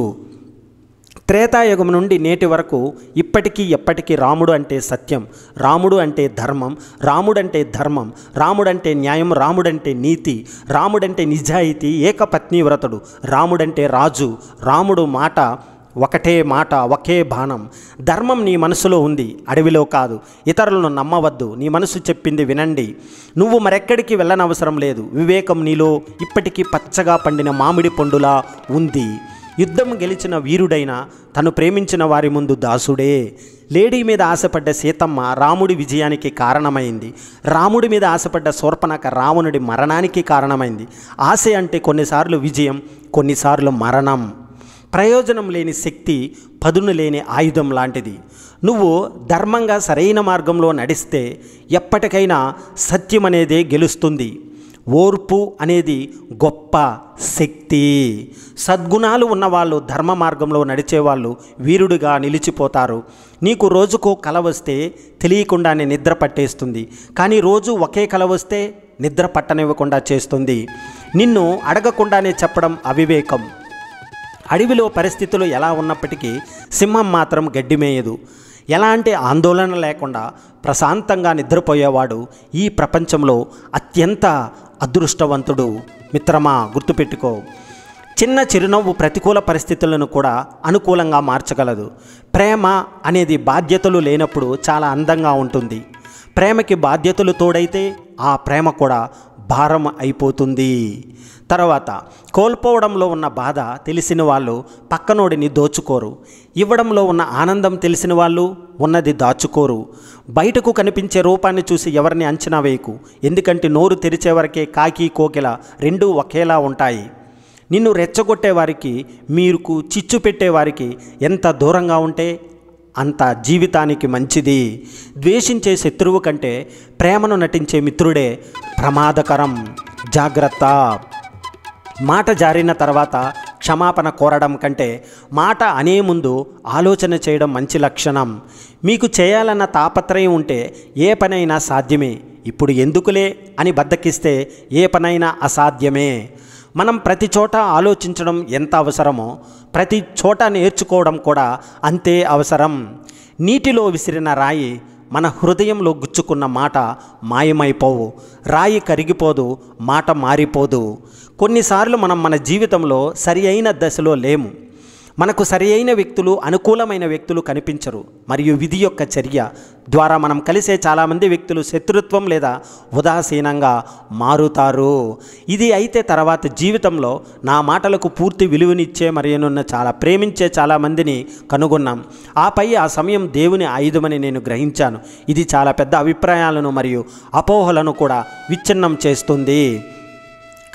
త్రేతాయుగం నుండి నేటి వరకు ఇప్పటికీ ఎప్పటికీ రాముడు అంటే సత్యం, రాముడు అంటే ధర్మం, రాముడంటే ధర్మం, రాముడంటే న్యాయం, రాముడంటే నీతి, రాముడంటే నిజాయితీ, ఏకపత్ని వ్రతుడు, రాముడంటే రాజు. రాముడు మాట ఒకటే మాట, ఒకే బాణం. ధర్మం నీ మనసులో ఉంది, అడవిలో కాదు. ఇతరులను నమ్మవద్దు, నీ మనసు చెప్పింది వినండి. నువ్వు మరెక్కడికి వెళ్ళనవసరం లేదు. వివేకం నీలో ఇప్పటికీ పచ్చగా పండిన మామిడి పండులా ఉంది. యుద్ధం గెలిచిన వీరుడైన తను ప్రేమించిన వారి ముందు దాసుడే. లేడీ మీద ఆశపడ్డ సీతమ్మ రాముడి విజయానికి కారణమైంది. రాముడి మీద ఆశపడ్డ శూర్పణఖ రావణుడి మరణానికి కారణమైంది. ఆశ అంటే కొన్నిసార్లు విజయం, కొన్నిసార్లు మరణం. ప్రయోజనం లేని శక్తి పదును లేని ఆయుధం లాంటిది. నువ్వు ధర్మంగా సరైన మార్గంలో నడిస్తే ఎప్పటికైనా సత్యం అనేదే గెలుస్తుంది. ఓర్పు అనేది గొప్ప శక్తి. సద్గుణాలు ఉన్నవాళ్ళు, ధర్మ మార్గంలో నడిచేవాళ్ళు వీరుడిగా నిలిచిపోతారు. నీకు రోజుకో కల వస్తే తెలియకుండానే నిద్ర పట్టేస్తుంది, కానీ రోజు ఒకే కల వస్తే నిద్ర పట్టనివ్వకుండా చేస్తుంది. నిన్ను అడగకుండానే చెప్పడం అవివేకం. అడవిలో పరిస్థితులు ఎలా ఉన్నప్పటికీ సింహం మాత్రం గడ్డి మేయదు. ఎలాంటి ఆందోళన లేకుండా ప్రశాంతంగా నిద్రపోయేవాడు ఈ ప్రపంచంలో అత్యంత అదృష్టవంతుడు. మిత్రమా, గుర్తుపెట్టుకో. చిన్న చిరునవ్వు ప్రతికూల పరిస్థితులను కూడా అనుకూలంగా మార్చగలదు. ప్రేమ అనేది బాధ్యతలు లేనప్పుడు చాలా అందంగా ఉంటుంది. ప్రేమకి బాధ్యతలు తోడైతే ఆ ప్రేమ కూడా భారం అయిపోతుంది. తర్వాత, కోల్పోవడంలో ఉన్న బాధ తెలిసిన వాళ్ళు పక్కనోడిని దోచుకోరు. ఇవ్వడంలో ఉన్న ఆనందం తెలిసిన వాళ్ళు ఉన్నది దాచుకోరు. బయటకు కనిపించే రూపాన్ని చూసి ఎవరిని అంచనా వేయకు, ఎందుకంటే నోరు తెరిచే వరకే కాకి కోకిల రెండూ ఒకేలా ఉంటాయి. నిన్ను రెచ్చగొట్టేవారికి, మీకు చిచ్చు పెట్టేవారికి ఎంత దూరంగా ఉంటే అంత జీవితానికి మంచిది. ద్వేషించే శత్రువు కంటే ప్రేమను నటించే మిత్రుడే ప్రమాదకరం. జాగ్రత్త. మాట జారిన తర్వాత క్షమాపణ కోరడం కంటే మాట అనే ముందు ఆలోచన చేయడం మంచి లక్షణం. మీకు చేయాలన్న తాపత్రయం ఉంటే ఏ పనైనా సాధ్యమే. ఇప్పుడు ఎందుకులే అని బద్దకిస్తే ఏ పనైనా అసాధ్యమే. మనం ప్రతి చోట ఆలోచించడం ఎంత అవసరమో ప్రతి చోట నేర్చుకోవడం కూడా అంతే అవసరం. నీటిలో విసిరిన రాయి మన హృదయంలో గుచ్చుకున్న మాట మాయమైపోవు. రాయి కరిగిపోదు, మాట మారిపోదు. కొన్నిసార్లు మనం మన జీవితంలో సరి అయిన దశలో లేము. మనకు సరి అయిన వ్యక్తులు, అనుకూలమైన వ్యక్తులు కనిపించరు. మరియు విధి యొక్క చర్య ద్వారా మనం కలిసే చాలామంది వ్యక్తులు శత్రుత్వం లేదా ఉదాసీనంగా మారుతారు. ఇది అయితే తర్వాత జీవితంలో నా మాటలకు పూర్తి విలువనిచ్చే మరియు చాలా ప్రేమించే చాలామందిని కనుగొన్నాం. ఆపై ఆ సమయం దేవుని ఆయుధమని నేను గ్రహించాను. ఇది చాలా పెద్ద అభిప్రాయాలను మరియు అపోహలను కూడా విచ్ఛిన్నం చేస్తుంది.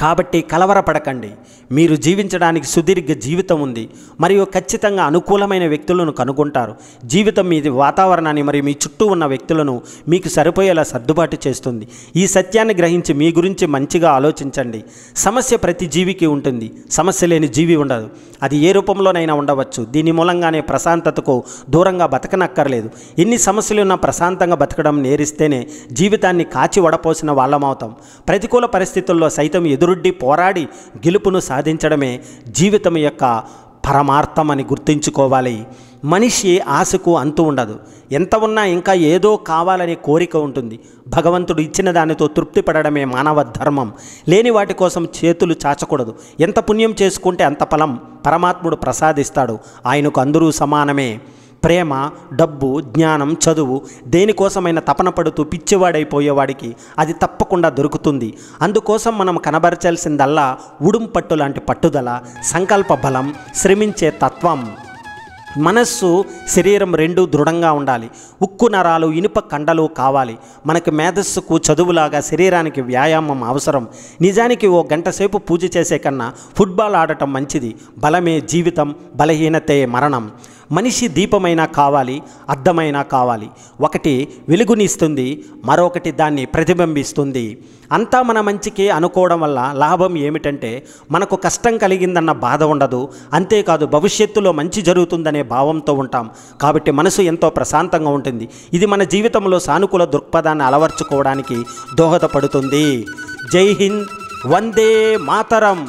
కాబట్టి కలవరపడకండి. మీరు జీవించడానికి సుదీర్ఘ జీవితం ఉంది మరియు ఖచ్చితంగా అనుకూలమైన వ్యక్తులను కనుగొంటారు. జీవితం మీ వాతావరణాన్ని మరియు మీ చుట్టూ ఉన్న వ్యక్తులను మీకు సరిపోయేలా సర్దుబాటు చేస్తుంది. ఈ సత్యాన్ని గ్రహించి మీ గురించి మంచిగా ఆలోచించండి. సమస్య ప్రతి జీవికి ఉంటుంది. సమస్య లేని జీవి ఉండదు. అది ఏ రూపంలోనైనా ఉండవచ్చు. దీని మూలంగానే ప్రశాంతతకు దూరంగా బతకనక్కర్లేదు. ఎన్ని సమస్యలు ఉన్నా ప్రశాంతంగా బతకడం నేరిస్తేనే జీవితాన్ని కాచి వడపోసిన వాళ్ళమవుతాం. ప్రతికూల పరిస్థితుల్లో సైతం ఎదురొడ్డి పోరాడి గెలుపును సాధించడమే జీవితం యొక్క పరమార్థం అని గుర్తుంచుకోవాలి. మనిషి ఆశకు అంతు ఉండదు. ఎంత ఉన్నా ఇంకా ఏదో కావాలనే కోరిక ఉంటుంది. భగవంతుడు ఇచ్చిన దానితో తృప్తి పడడమే మానవ ధర్మం. లేని వాటి కోసం చేతులు చాచకూడదు. ఎంత పుణ్యం చేసుకుంటే అంత ఫలం పరమాత్ముడు ప్రసాదిస్తాడు. ఆయనకు అందరూ సమానమే. ప్రేమ, డబ్బు, జ్ఞానం, చదువు దేనికోసమైనా తపన పడుతూ పిచ్చివాడైపోయేవాడికి అది తప్పకుండా దొరుకుతుంది. అందుకోసం మనం కనబరచాల్సిందల్లా ఉడుంపట్టు లాంటి పట్టుదల, సంకల్ప బలం, శ్రమించే తత్వం. మనస్సు, శరీరం రెండూ దృఢంగా ఉండాలి. ఉక్కు నరాలు, ఇనుప కండలు కావాలి. మనకు మేధస్సుకు చదువులాగా శరీరానికి వ్యాయామం అవసరం. నిజానికి ఓ గంట సేపు పూజ చేసే కన్నా ఫుట్బాల్ ఆడటం మంచిది. బలమే జీవితం, బలహీనతే మరణం. మనిషి దీపమైనా కావాలి, అద్దమైనా కావాలి. ఒకటి వెలుగునిస్తుంది, మరొకటి దాన్ని ప్రతిబింబిస్తుంది. అంతా మన మంచికే అనుకోవడం వల్ల లాభం ఏమిటంటే మనకు కష్టం కలిగిందన్న బాధ ఉండదు. అంతేకాదు భవిష్యత్తులో మంచి జరుగుతుందనే భావంతో ఉంటాం. కాబట్టి మనసు ఎంతో ప్రశాంతంగా ఉంటుంది. ఇది మన జీవితంలో సానుకూల దృక్పథాన్ని అలవర్చుకోవడానికి దోహదపడుతుంది. జై హింద్, వందే మాతరం.